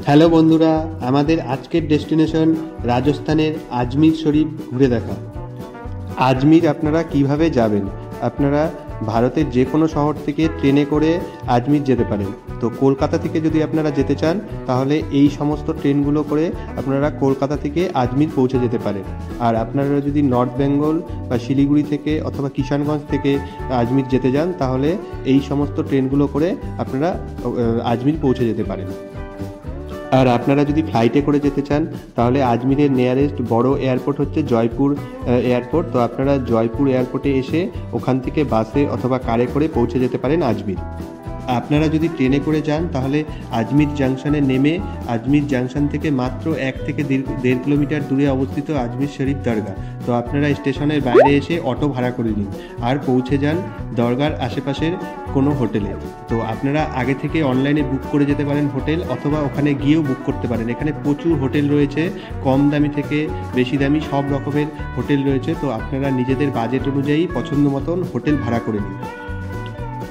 Hello বন্ধুরা, আমাদের আজকের ডেস্টিনেশন রাজস্থানের আজমির শরীফ ঘুরে দেখা। আজমির আপনারা কিভাবে যাবেন? আপনারা ভারতের যে কোনো শহর থেকে ট্রেনে করে আজমির যেতে পারেন। তো কলকাতা থেকে যদি আপনারা যেতে চান তাহলে এই সমস্ত ট্রেনগুলো করে আপনারা কলকাতা থেকে আজমির পৌঁছে যেতে পারেন। আর আপনারা যদি নর্থ বেঙ্গল বা শিলিগুড়ি থেকে অথবা কিষানগঞ্জ থেকে আজমির যেতে চান তাহলে এই সমস্ত ট্রেনগুলো করে আপনারা আজমির পৌঁছে যেতে পারেন। আর আপনারা যদি ফ্লাইটে করে যেতে চান তাহলে আজমিরের নিয়ারেস্ট বড় এয়ারপোর্ট হচ্ছে জয়পুর এয়ারপোর্ট। তো আপনারা জয়পুর এয়ারপোর্টে এসে ওখান থেকে বাসে অথবা কারে করে পৌঁছে যেতে পারেন আজমির। আপনারা যদি ট্রেনে করে যান তাহলে আজমির জাংশনে নেমে আজমির জাংশন থেকে মাত্র 1 থেকে 1.5 কিলোমিটার দূরে অবস্থিত আজমির শরীফ দরগা। তো আপনারা স্টেশনের বাইরে এসে অটো ভাড়া করে নিন আর পৌঁছে যান দরগার আশেপাশের কোনো হোটেলে। তো আপনারা আগে থেকে অনলাইনে বুক করে যেতে পারেন হোটেল, অথবা ওখানে গিয়েও বুক করতে পারেন। এখানে প্রচুর হোটেল রয়েছে, কম দামি থেকে বেশি দামি সব রকমের হোটেল রয়েছে। তো আপনারা নিজেদের বাজেট অনুযায়ী পছন্দ মতন হোটেল ভাড়া করে নিন।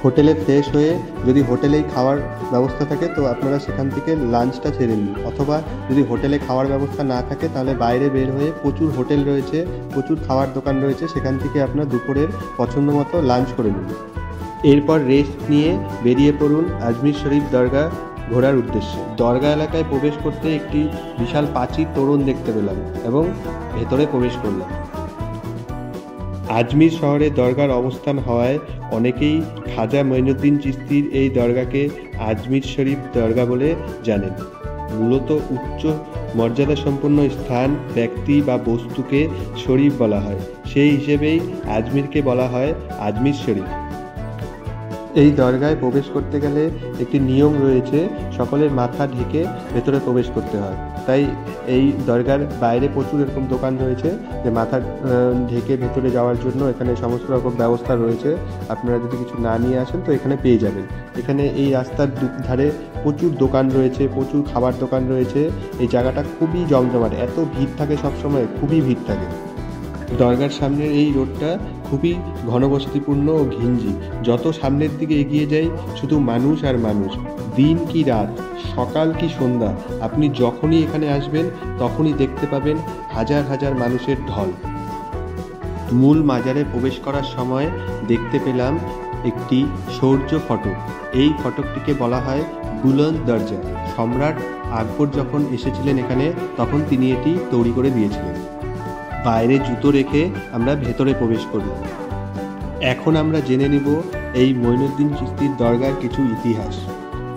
হোটেলে ফ্রেশ হয়ে যদি হোটেলেই খাওয়ার ব্যবস্থা থাকে তো আপনারা সেখান থেকে লাঞ্চটা সেরে নিন, অথবা যদি হোটেলে খাওয়ার ব্যবস্থা না থাকে তাহলে বাইরে বের হয়ে প্রচুর হোটেল রয়েছে, প্রচুর খাওয়ার দোকান রয়েছে, সেখান থেকে আপনার দুপুরের পছন্দ মতো লাঞ্চ করে নিন। এরপর রেস্ট নিয়ে বেরিয়ে পড়ুন আজমির শরীফ দরগা ঘোরার উদ্দেশ্যে। দরগা এলাকায় প্রবেশ করতে একটি বিশাল প্রাচীর তোরণ দেখতে পেলাম এবং ভেতরে প্রবেশ করলাম। আজমির শহরে দরগার অবস্থান হওয়ায় অনেকেই খাজা মঈনুদ্দিন চিশতির এই দরগাকে আজমির শরীফ দরগা বলে জানেন। মূলত উচ্চ মর্যাদা সম্পন্ন স্থান, ব্যক্তি বা বস্তুকে শরীফ বলা হয়, সেই হিসেবেই আজমিরকে বলা হয় আজমির শরীফ। এই দরগায় প্রবেশ করতে গেলে একটি নিয়ম রয়েছে, সকলের মাথা ঢেকে ভেতরে প্রবেশ করতে হয়। তাই এই দরগার বাইরে প্রচুর এরকম দোকান রয়েছে যে মাথা ঢেকে ভেতরে যাওয়ার জন্য এখানে সমস্ত রকম ব্যবস্থা রয়েছে। আপনারা যদি কিছু না নিয়ে আসেন তো এখানে পেয়ে যাবেন। এখানে এই রাস্তার ধারে প্রচুর দোকান রয়েছে, প্রচুর খাবার দোকান রয়েছে। এই জায়গাটা খুবই জমজমাট, এত ভিড় থাকে সবসময়, খুবই ভিড় থাকে। দরগার সামনের এই রোডটা খুবই ঘনবসতিপূর্ণ ও ঘিঞ্জি। যত সামনের দিকে এগিয়ে যাই শুধু মানুষ আর মানুষ। দিন কি রাত, সকাল কি সন্ধ্যা, আপনি যখনই এখানে আসবেন তখনই দেখতে পাবেন হাজার হাজার মানুষের ঢল। মূল মাজারে প্রবেশ করার সময় দেখতে পেলাম একটি শৌর্য ফটক। এই ফটকটিকে বলা হয় বুলন্দ দরজা। সম্রাট আকবর যখন এসেছিলেন এখানে তখন তিনি এটি তৈরি করে দিয়েছিলেন। বাইরে জুতো রেখে আমরা ভেতরে প্রবেশ করলাম। এখন আমরা জেনে নিব এই মঈনুদ্দিন চিশতির দরগার কিছু ইতিহাস।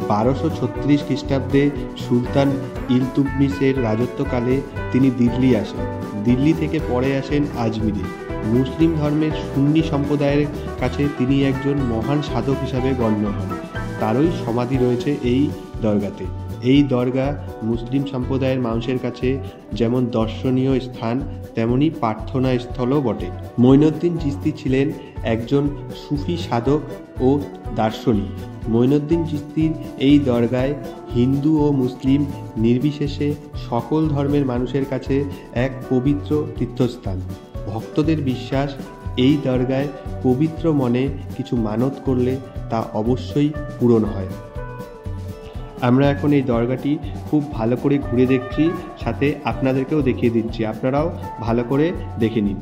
1236 খ্রিস্টাব্দে সুলতান ইলতুৎমিশের রাজত্বকালে তিনি দিল্লি আসেন। দিল্লি থেকে পরে আসেন আজমিরে। মুসলিম ধর্মের সুন্নি সম্প্রদায়ের কাছে তিনি একজন মহান সাধক হিসাবে গণ্য হন। তারই সমাধি রয়েছে এই দরগাতে। এই দরগা মুসলিম সম্প্রদায়ের মানুষের কাছে যেমন দর্শনীয় স্থান তেমনি প্রার্থনা স্থলও বটে। মঈনুদ্দিন চিশতি ছিলেন একজন সুফি সাধক ও দার্শনিক। মঈনুদ্দিন চিশতির এই দরগায় হিন্দু ও মুসলিম নির্বিশেষে সকল ধর্মের মানুষের কাছে এক পবিত্র তীর্থস্থান। ভক্তদের বিশ্বাস এই দরগায় পবিত্র মনে কিছু মানত করলে তা অবশ্যই পূরণ হয়। আমরা এখন এই দরগাটি খুব ভালো করে ঘুরে দেখছি, সাথে আপনাদেরকেও দেখিয়ে দিচ্ছি, আপনারাও ভালো করে দেখে নিন।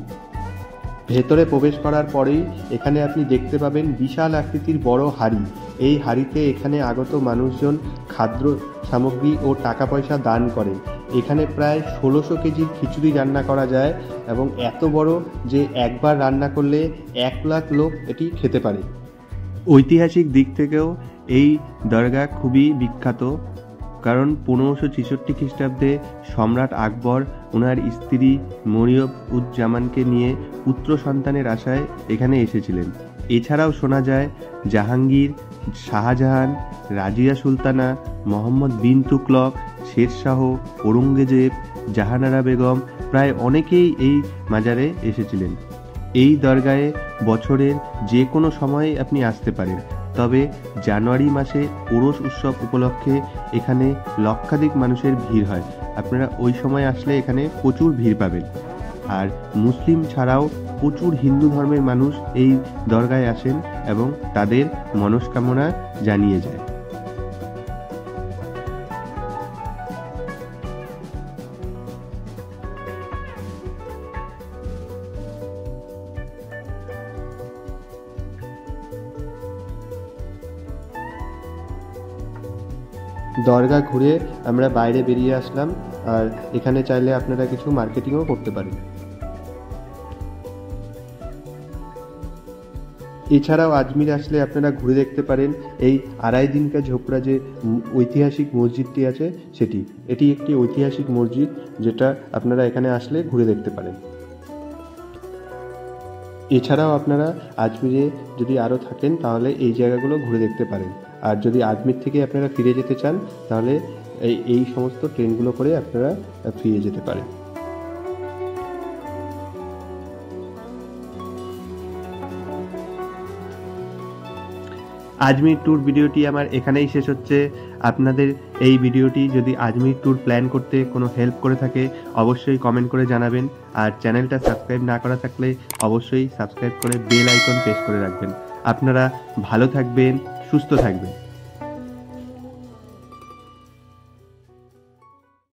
ভেতরে প্রবেশ করার পরেই এখানে আপনি দেখতে পাবেন বিশাল আকৃতির বড় হাঁড়ি। এই হাঁড়িতে এখানে আগত মানুষজন খাদ্য সামগ্রী ও টাকা পয়সা দান করেন। এখানে প্রায় 1600 কেজির খিচুড়ি রান্না করা যায় এবং এত বড় যে একবার রান্না করলে 1 লাখ লোক এটি খেতে পারে। ঐতিহাসিক দিক থেকেও এই দরগা খুবই বিখ্যাত, কারণ 1566 খ্রিস্টাব্দে সম্রাট আকবর ওনার স্ত্রী মরিয়ম-উজ-জামানকে নিয়ে পুত্র সন্তানের আশায় এখানে এসেছিলেন। এছাড়াও শোনা যায় জাহাঙ্গীর, শাহজাহান, রাজিয়া সুলতানা, মোহাম্মদ বিন তুগলক, শেরশাহ, ঔরঙ্গজেব, জাহানারা বেগম প্রায় অনেকেই এই মাজারে এসেছিলেন। এই দরগায় বছরের যে কোনো সময়ে আপনি আসতে পারেন, তবে জানুয়ারি মাসে ওরস উৎসব উপলক্ষে এখানে লক্ষাধিক মানুষের ভিড় হয়। আপনারা ওই সময় আসলে এখানে প্রচুর ভিড় পাবেন। আর মুসলিম ছাড়াও প্রচুর হিন্দু ধর্মের মানুষ এই দরগায় আসেন এবং তাদের মনস্কামনা জানিয়ে যায়। দরগা ঘুরে আমরা বাইরে বেরিয়ে আসলাম। আর এখানে চাইলে আপনারা কিছু মার্কেটিংও করতে পারেন। এছাড়াও আজমির আসলে আপনারা ঘুরে দেখতে পারেন এই আড়াই দিনকা ঝোপড়া যে ঐতিহাসিক মসজিদটি আছে সেটি। এটি একটি ঐতিহাসিক মসজিদ, যেটা আপনারা এখানে আসলে ঘুরে দেখতে পারেন। এছাড়াও আপনারা আজমিরে যদি আরও থাকেন তাহলে এই জায়গাগুলো ঘুরে দেখতে পারেন। আর যদি আজমির থেকে আপনারা ফিরে যেতে চান তাহলে এই সমস্ত ট্রেনগুলো করে আপনারা ফিরে যেতে পারেন। আজমির ট্যুর ভিডিওটি আমার এখানেই শেষ হচ্ছে। আপনাদের এই ভিডিওটি যদি আজমির ট্যুর প্ল্যান করতে কোনো হেল্প করে থাকে অবশ্যই কমেন্ট করে জানাবেন। আর চ্যানেলটা সাবস্ক্রাইব না করা থাকলে অবশ্যই সাবস্ক্রাইব করে বেল আইকন প্রেস করে রাখবেন। আপনারা ভালো থাকবেন, সুস্থ থাকবেন।